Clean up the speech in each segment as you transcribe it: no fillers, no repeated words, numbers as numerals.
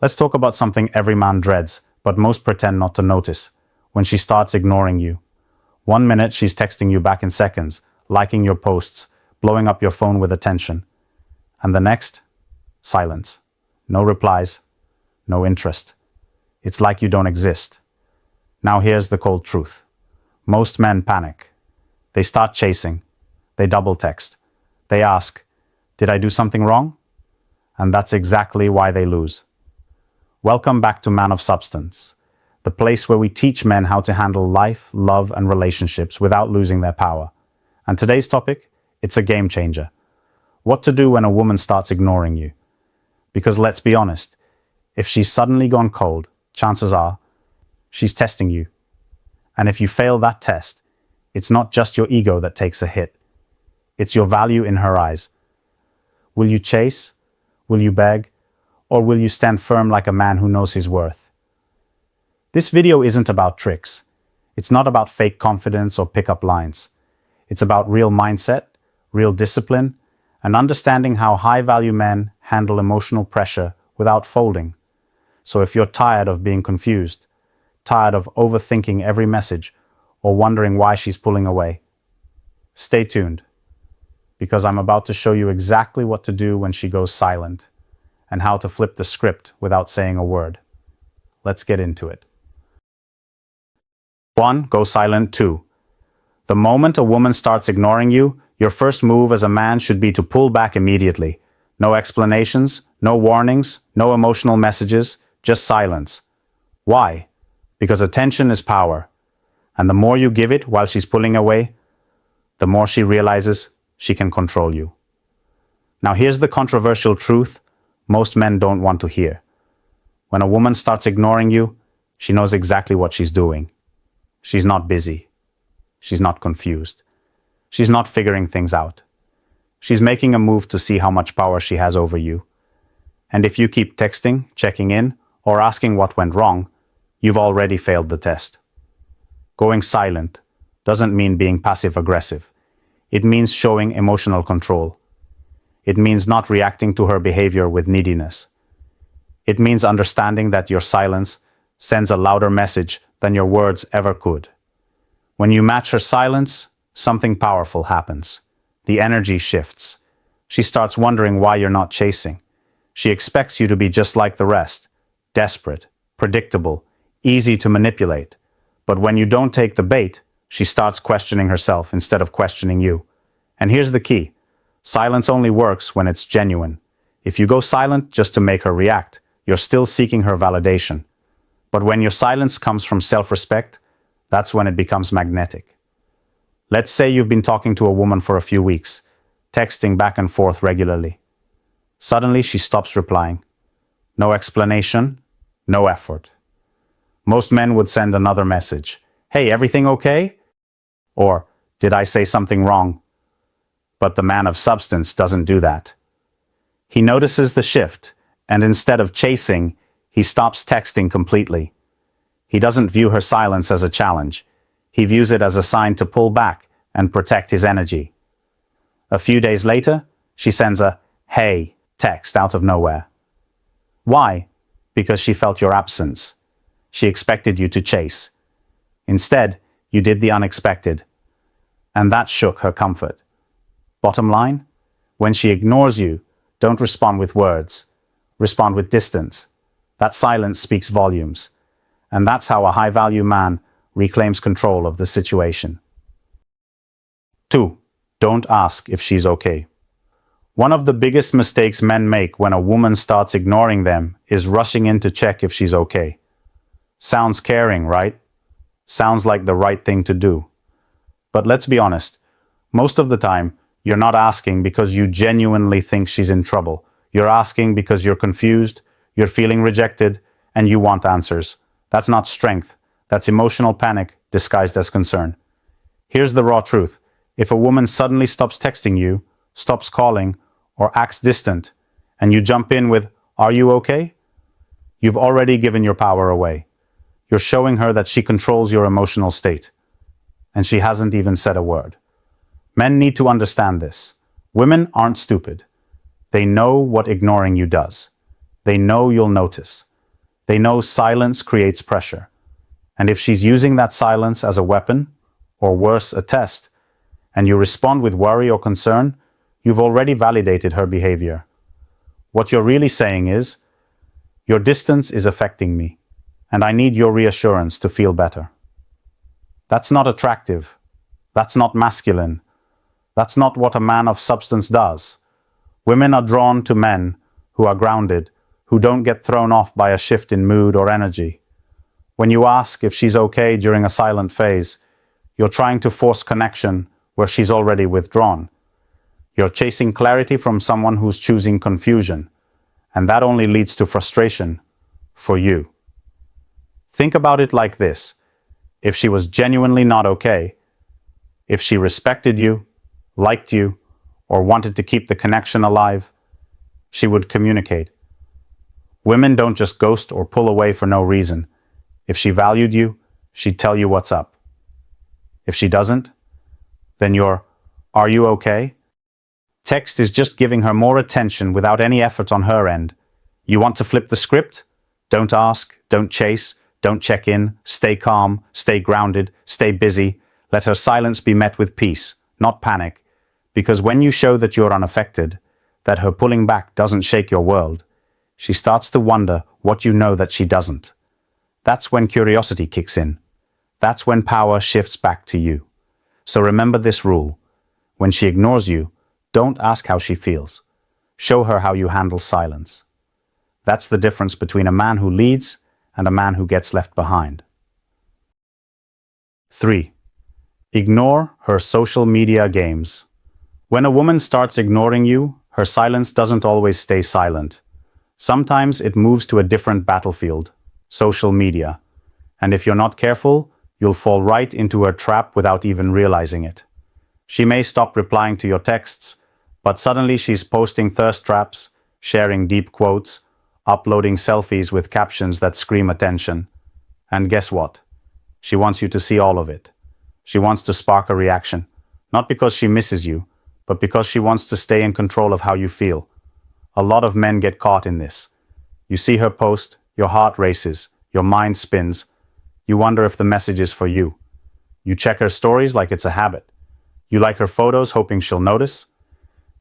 Let's talk about something every man dreads, but most pretend not to notice. When she starts ignoring you. 1 minute she's texting you back in seconds, liking your posts, blowing up your phone with attention. And the next? Silence. No replies. No interest. It's like you don't exist. Now here's the cold truth. Most men panic. They start chasing. They double text. They ask, "Did I do something wrong?" And that's exactly why they lose. Welcome back to Man of Substance, the place where we teach men how to handle life, love, and relationships without losing their power. And today's topic, it's a game changer. What to do when a woman starts ignoring you. Because let's be honest, if she's suddenly gone cold, chances are she's testing you. And if you fail that test, it's not just your ego that takes a hit. It's your value in her eyes. Will you chase? Will you beg? Or will you stand firm like a man who knows his worth? This video isn't about tricks. It's not about fake confidence or pick-up lines. It's about real mindset, real discipline, and understanding how high-value men handle emotional pressure without folding. So if you're tired of being confused, tired of overthinking every message, or wondering why she's pulling away, stay tuned, because I'm about to show you exactly what to do when she goes silent, and how to flip the script without saying a word. Let's get into it. 1. Go silent. 2. The moment a woman starts ignoring you, your first move as a man should be to pull back immediately. No explanations, no warnings, no emotional messages, just silence. Why? Because attention is power. And the more you give it while she's pulling away, the more she realizes she can control you. Now here's the controversial truth most men don't want to hear. When a woman starts ignoring you, she knows exactly what she's doing. She's not busy. She's not confused. She's not figuring things out. She's making a move to see how much power she has over you. And if you keep texting, checking in, or asking what went wrong, you've already failed the test. Going silent doesn't mean being passive-aggressive. It means showing emotional control. It means not reacting to her behavior with neediness. It means understanding that your silence sends a louder message than your words ever could. When you match her silence, something powerful happens. The energy shifts. She starts wondering why you're not chasing. She expects you to be just like the rest, desperate, predictable, easy to manipulate. But when you don't take the bait, she starts questioning herself instead of questioning you. And here's the key. Silence only works when it's genuine. If you go silent just to make her react, you're still seeking her validation. But when your silence comes from self-respect, that's when it becomes magnetic. Let's say you've been talking to a woman for a few weeks, texting back and forth regularly. Suddenly she stops replying. No explanation, no effort. Most men would send another message. "Hey, everything okay?" Or, "Did I say something wrong?" But the man of substance doesn't do that. He notices the shift, and instead of chasing, he stops texting completely. He doesn't view her silence as a challenge. He views it as a sign to pull back and protect his energy. A few days later, she sends a "hey" text out of nowhere. Why? Because she felt your absence. She expected you to chase. Instead, you did the unexpected. And that shook her comfort. Bottom line, when she ignores you, don't respond with words. Respond with distance. That silence speaks volumes. And that's how a high-value man reclaims control of the situation. 2. Don't ask if she's okay. One of the biggest mistakes men make when a woman starts ignoring them is rushing in to check if she's okay. Sounds caring, right? Sounds like the right thing to do. But let's be honest, most of the time, you're not asking because you genuinely think she's in trouble. You're asking because you're confused, you're feeling rejected, and you want answers. That's not strength. That's emotional panic disguised as concern. Here's the raw truth. If a woman suddenly stops texting you, stops calling, or acts distant, and you jump in with, "Are you okay?" You've already given your power away. You're showing her that she controls your emotional state. And she hasn't even said a word. Men need to understand this. Women aren't stupid. They know what ignoring you does. They know you'll notice. They know silence creates pressure. And if she's using that silence as a weapon, or worse, a test, and you respond with worry or concern, you've already validated her behavior. What you're really saying is, your distance is affecting me, and I need your reassurance to feel better. That's not attractive. That's not masculine. That's not what a man of substance does. Women are drawn to men who are grounded, who don't get thrown off by a shift in mood or energy. When you ask if she's okay during a silent phase, you're trying to force connection where she's already withdrawn. You're chasing clarity from someone who's choosing confusion, and that only leads to frustration for you. Think about it like this. If she was genuinely not okay, if she respected you, liked you, or wanted to keep the connection alive, she would communicate. Women don't just ghost or pull away for no reason. If she valued you, she'd tell you what's up. If she doesn't, then your "Are you okay?" text is just giving her more attention without any effort on her end. You want to flip the script? Don't ask, don't chase, don't check in, stay calm, stay grounded, stay busy. Let her silence be met with peace, not panic. Because when you show that you're unaffected, that her pulling back doesn't shake your world, she starts to wonder what you know that she doesn't. That's when curiosity kicks in. That's when power shifts back to you. So remember this rule. When she ignores you, don't ask how she feels. Show her how you handle silence. That's the difference between a man who leads and a man who gets left behind. 3. Ignore her social media games. When a woman starts ignoring you, her silence doesn't always stay silent. Sometimes it moves to a different battlefield, social media. And if you're not careful, you'll fall right into her trap without even realizing it. She may stop replying to your texts, but suddenly she's posting thirst traps, sharing deep quotes, uploading selfies with captions that scream attention. And guess what? She wants you to see all of it. She wants to spark a reaction, not because she misses you, but because she wants to stay in control of how you feel. A lot of men get caught in this. You see her post, your heart races, your mind spins. You wonder if the message is for you. You check her stories like it's a habit. You like her photos hoping she'll notice.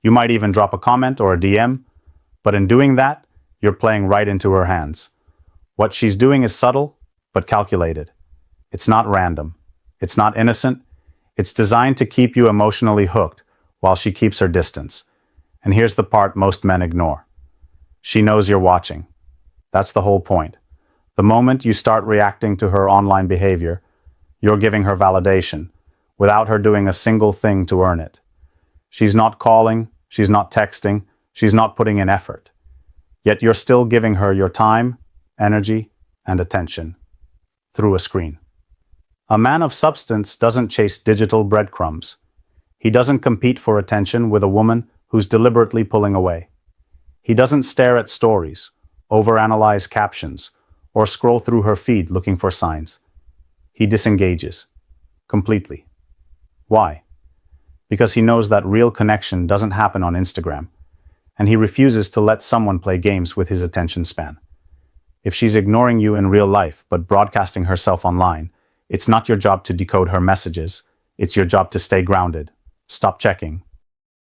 You might even drop a comment or a DM, but in doing that, you're playing right into her hands. What she's doing is subtle, but calculated. It's not random. It's not innocent. It's designed to keep you emotionally hooked while she keeps her distance. And here's the part most men ignore. She knows you're watching. That's the whole point. The moment you start reacting to her online behavior, you're giving her validation, without her doing a single thing to earn it. She's not calling, she's not texting, she's not putting in effort. Yet you're still giving her your time, energy, and attention through a screen. A man of substance doesn't chase digital breadcrumbs. He doesn't compete for attention with a woman who's deliberately pulling away. He doesn't stare at stories, overanalyze captions, or scroll through her feed looking for signs. He disengages. Completely. Why? Because he knows that real connection doesn't happen on Instagram, and he refuses to let someone play games with his attention span. If she's ignoring you in real life but broadcasting herself online, it's not your job to decode her messages. It's your job to stay grounded. Stop checking.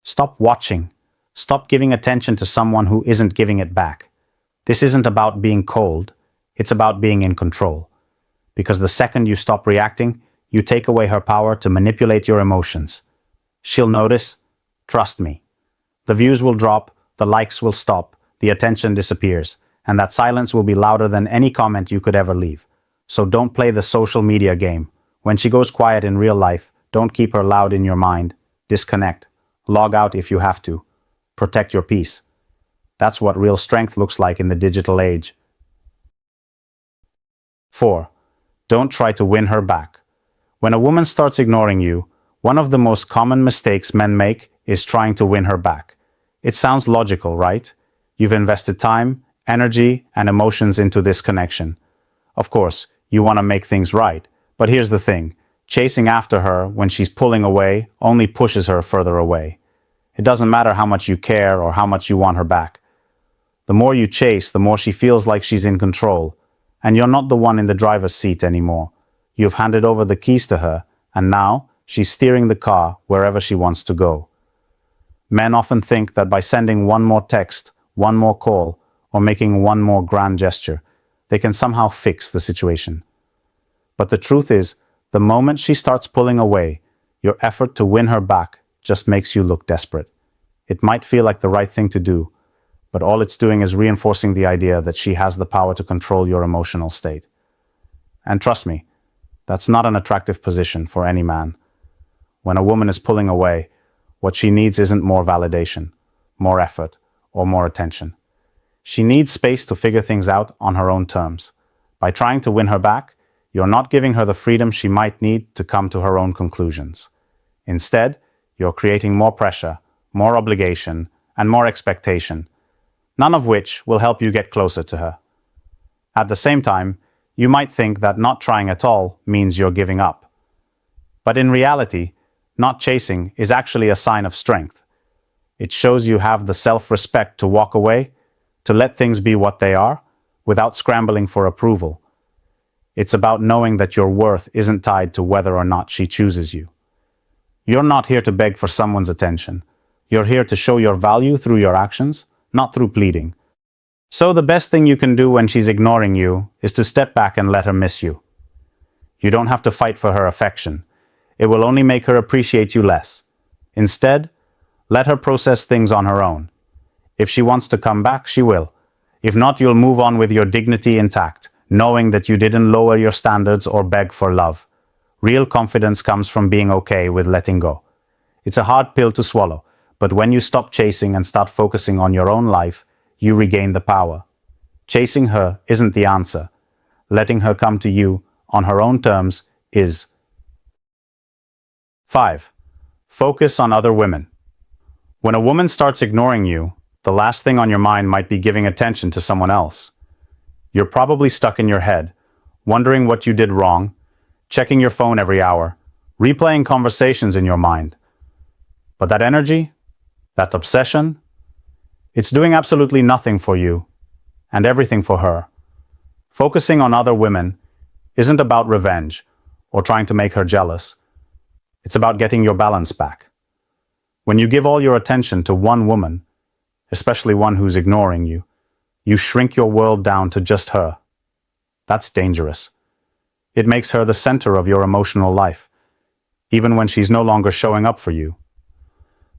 Stop watching. Stop giving attention to someone who isn't giving it back. This isn't about being cold. It's about being in control. Because the second you stop reacting, you take away her power to manipulate your emotions. She'll notice. Trust me. The views will drop, the likes will stop, the attention disappears, and that silence will be louder than any comment you could ever leave. So don't play the social media game. When she goes quiet in real life, don't keep her loud in your mind. Disconnect. Log out if you have to. Protect your peace. That's what real strength looks like in the digital age. 4. Don't try to win her back. When a woman starts ignoring you, one of the most common mistakes men make is trying to win her back. It sounds logical, right? You've invested time, energy, and emotions into this connection. Of course, you want to make things right, but here's the thing. Chasing after her when she's pulling away only pushes her further away. It doesn't matter how much you care or how much you want her back. The more you chase, the more she feels like she's in control. And you're not the one in the driver's seat anymore. You've handed over the keys to her, and now she's steering the car wherever she wants to go. Men often think that by sending one more text, one more call, or making one more grand gesture, they can somehow fix the situation. But the truth is, the moment she starts pulling away, your effort to win her back just makes you look desperate. It might feel like the right thing to do, but all it's doing is reinforcing the idea that she has the power to control your emotional state. And trust me, that's not an attractive position for any man. When a woman is pulling away, what she needs isn't more validation, more effort, or more attention. She needs space to figure things out on her own terms. By trying to win her back, you're not giving her the freedom she might need to come to her own conclusions. Instead, you're creating more pressure, more obligation, and more expectation, none of which will help you get closer to her. At the same time, you might think that not trying at all means you're giving up. But in reality, not chasing is actually a sign of strength. It shows you have the self-respect to walk away, to let things be what they are, without scrambling for approval. It's about knowing that your worth isn't tied to whether or not she chooses you. You're not here to beg for someone's attention. You're here to show your value through your actions, not through pleading. So the best thing you can do when she's ignoring you is to step back and let her miss you. You don't have to fight for her affection. It will only make her appreciate you less. Instead, let her process things on her own. If she wants to come back, she will. If not, you'll move on with your dignity intact, knowing that you didn't lower your standards or beg for love. Real confidence comes from being okay with letting go. It's a hard pill to swallow, but when you stop chasing and start focusing on your own life, you regain the power. Chasing her isn't the answer. Letting her come to you on her own terms is. 5. Focus on other women. When a woman starts ignoring you, the last thing on your mind might be giving attention to someone else. You're probably stuck in your head, wondering what you did wrong, checking your phone every hour, replaying conversations in your mind. But that energy, that obsession, it's doing absolutely nothing for you and everything for her. Focusing on other women isn't about revenge or trying to make her jealous. It's about getting your balance back. When you give all your attention to one woman, especially one who's ignoring you, you shrink your world down to just her. That's dangerous. It makes her the center of your emotional life, even when she's no longer showing up for you.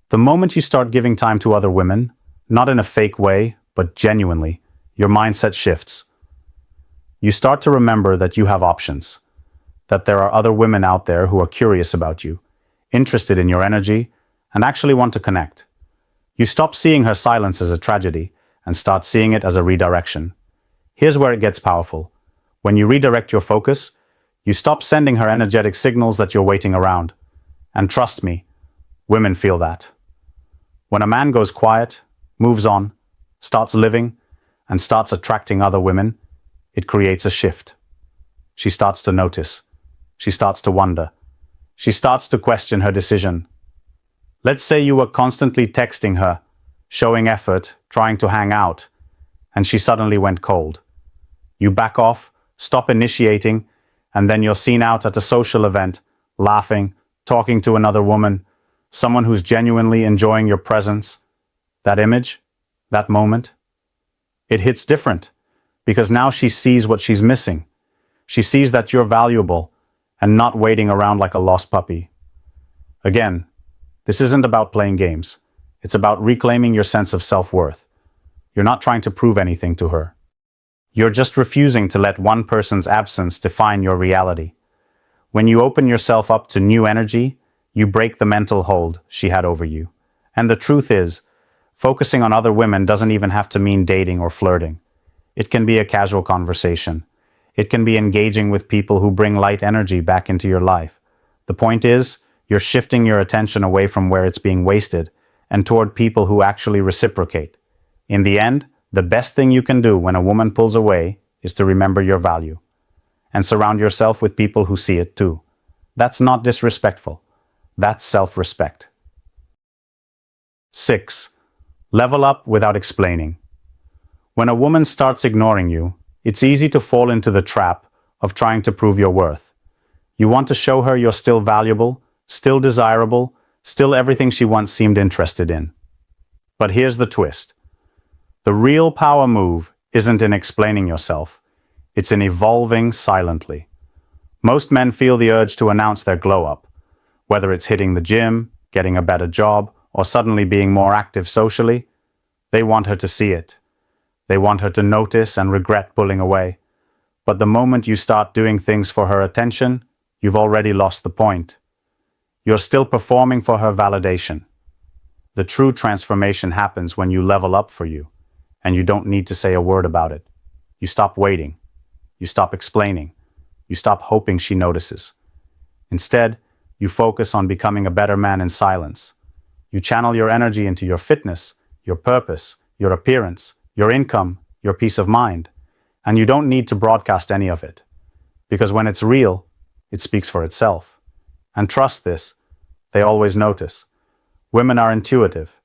The moment you start giving time to other women, not in a fake way, but genuinely, your mindset shifts. You start to remember that you have options, that there are other women out there who are curious about you, interested in your energy, and actually want to connect. You stop seeing her silence as a tragedy and start seeing it as a redirection. Here's where it gets powerful. When you redirect your focus, you stop sending her energetic signals that you're waiting around. And trust me, women feel that. When a man goes quiet, moves on, starts living, and starts attracting other women, it creates a shift. She starts to notice. She starts to wonder. She starts to question her decision. Let's say you were constantly texting her, showing effort, trying to hang out, and she suddenly went cold. You back off, stop initiating, and then you're seen out at a social event, laughing, talking to another woman, someone who's genuinely enjoying your presence. That image, that moment, it hits different, because now she sees what she's missing. She sees that you're valuable and not waiting around like a lost puppy. Again, this isn't about playing games. It's about reclaiming your sense of self-worth. You're not trying to prove anything to her. You're just refusing to let one person's absence define your reality. When you open yourself up to new energy, you break the mental hold she had over you. And the truth is, focusing on other women doesn't even have to mean dating or flirting. It can be a casual conversation. It can be engaging with people who bring light energy back into your life. The point is, you're shifting your attention away from where it's being wasted and toward people who actually reciprocate. In the end, the best thing you can do when a woman pulls away is to remember your value and surround yourself with people who see it too. That's not disrespectful. That's self-respect. 6. Level up without explaining. When a woman starts ignoring you, it's easy to fall into the trap of trying to prove your worth. You want to show her you're still valuable, still desirable, still everything she once seemed interested in. But here's the twist. The real power move isn't in explaining yourself, it's in evolving silently. Most men feel the urge to announce their glow-up, whether it's hitting the gym, getting a better job, or suddenly being more active socially. They want her to see it. They want her to notice and regret pulling away. But the moment you start doing things for her attention, you've already lost the point. You're still performing for her validation. The true transformation happens when you level up for you, and you don't need to say a word about it. You stop waiting. You stop explaining. You stop hoping she notices. Instead, you focus on becoming a better man in silence. You channel your energy into your fitness, your purpose, your appearance, your income, your peace of mind. And you don't need to broadcast any of it. Because when it's real, it speaks for itself. And trust this, they always notice. Women are intuitive.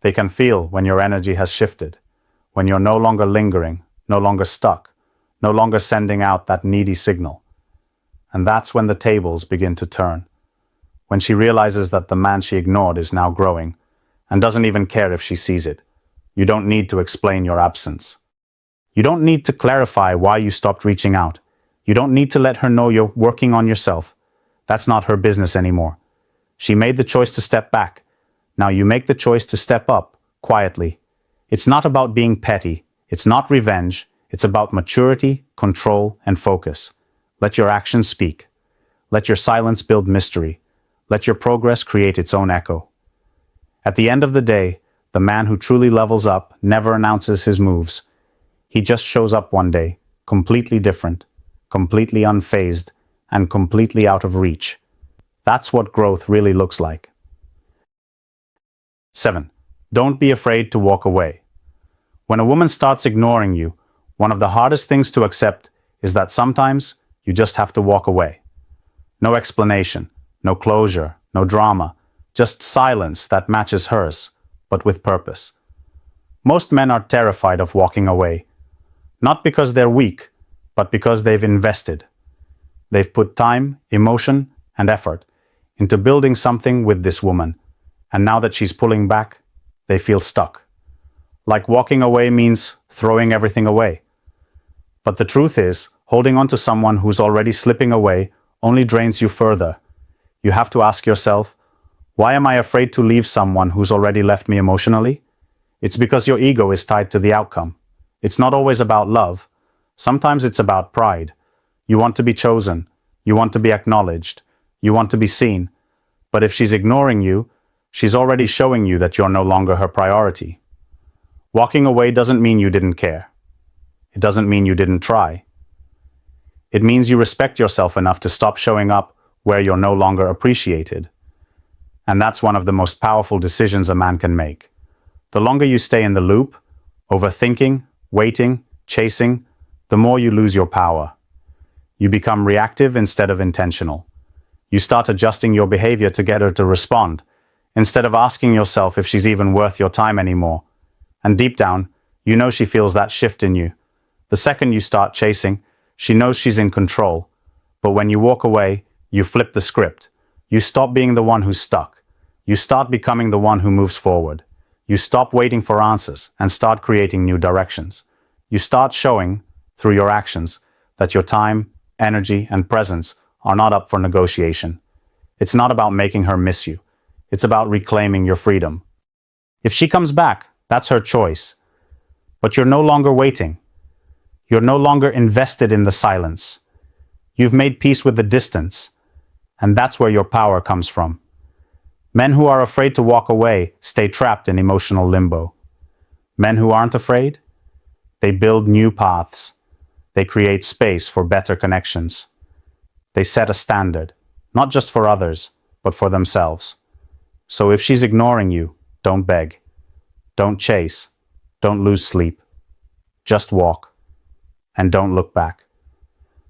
They can feel when your energy has shifted, when you're no longer lingering, no longer stuck, no longer sending out that needy signal. And that's when the tables begin to turn. When she realizes that the man she ignored is now growing, and doesn't even care if she sees it. You don't need to explain your absence. You don't need to clarify why you stopped reaching out. You don't need to let her know you're working on yourself. That's not her business anymore. She made the choice to step back. Now you make the choice to step up, quietly. It's not about being petty. It's not revenge. It's about maturity, control, and focus. Let your actions speak. Let your silence build mystery. Let your progress create its own echo. At the end of the day, the man who truly levels up never announces his moves. He just shows up one day, completely different, completely unfazed, and completely out of reach. That's what growth really looks like. 7. Don't be afraid to walk away. When a woman starts ignoring you, one of the hardest things to accept is that sometimes you just have to walk away. No explanation, no closure, no drama, just silence that matches hers, but with purpose. Most men are terrified of walking away, not because they're weak, but because they've invested. They've put time, emotion, and effort into building something with this woman, and now that she's pulling back, they feel stuck. Like walking away means throwing everything away. But the truth is, holding on to someone who's already slipping away only drains you further. You have to ask yourself, why am I afraid to leave someone who's already left me emotionally? It's because your ego is tied to the outcome. It's not always about love. Sometimes it's about pride. You want to be chosen. You want to be acknowledged. You want to be seen. But if she's ignoring you, she's already showing you that you're no longer her priority. Walking away doesn't mean you didn't care. It doesn't mean you didn't try. It means you respect yourself enough to stop showing up where you're no longer appreciated. And that's one of the most powerful decisions a man can make. The longer you stay in the loop, overthinking, waiting, chasing, the more you lose your power. You become reactive instead of intentional. You start adjusting your behavior to get her to respond, instead of asking yourself if she's even worth your time anymore. And deep down, you know she feels that shift in you. The second you start chasing, she knows she's in control. But when you walk away, you flip the script. You stop being the one who's stuck. You start becoming the one who moves forward. You stop waiting for answers and start creating new directions. You start showing, through your actions, that your time, energy, and presence are not up for negotiation. It's not about making her miss you. It's about reclaiming your freedom. If she comes back, that's her choice. But you're no longer waiting. You're no longer invested in the silence. You've made peace with the distance. And that's where your power comes from. Men who are afraid to walk away stay trapped in emotional limbo. Men who aren't afraid, they build new paths. They create space for better connections. They set a standard, not just for others, but for themselves. So if she's ignoring you, don't beg. Don't chase. Don't lose sleep. Just walk. And don't look back.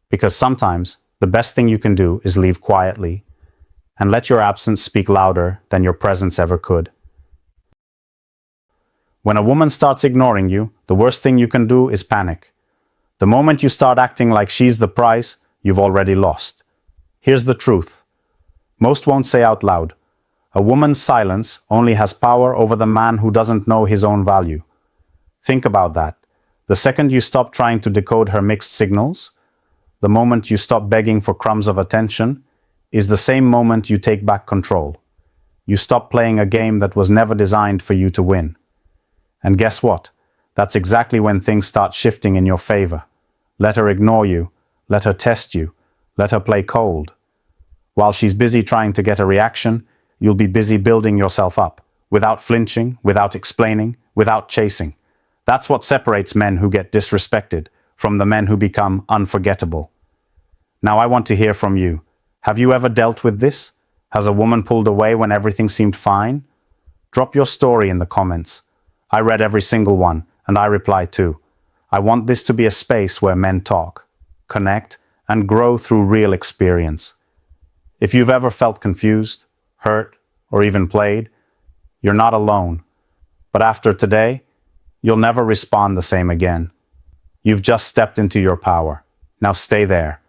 Because sometimes the best thing you can do is leave quietly and let your absence speak louder than your presence ever could. When a woman starts ignoring you, the worst thing you can do is panic. The moment you start acting like she's the prize, you've already lost. Here's the truth. Most won't say out loud. A woman's silence only has power over the man who doesn't know his own value. Think about that. The second you stop trying to decode her mixed signals, the moment you stop begging for crumbs of attention, is the same moment you take back control. You stop playing a game that was never designed for you to win. And guess what? That's exactly when things start shifting in your favor. Let her ignore you. Let her test you. Let her play cold. While she's busy trying to get a reaction, you'll be busy building yourself up, without flinching, without explaining, without chasing. That's what separates men who get disrespected from the men who become unforgettable. Now I want to hear from you. Have you ever dealt with this? Has a woman pulled away when everything seemed fine? Drop your story in the comments. I read every single one, and I reply too. I want this to be a space where men talk, connect, and grow through real experience. If you've ever felt confused, hurt, or even played, you're not alone. But after today, you'll never respond the same again. You've just stepped into your power. Now stay there.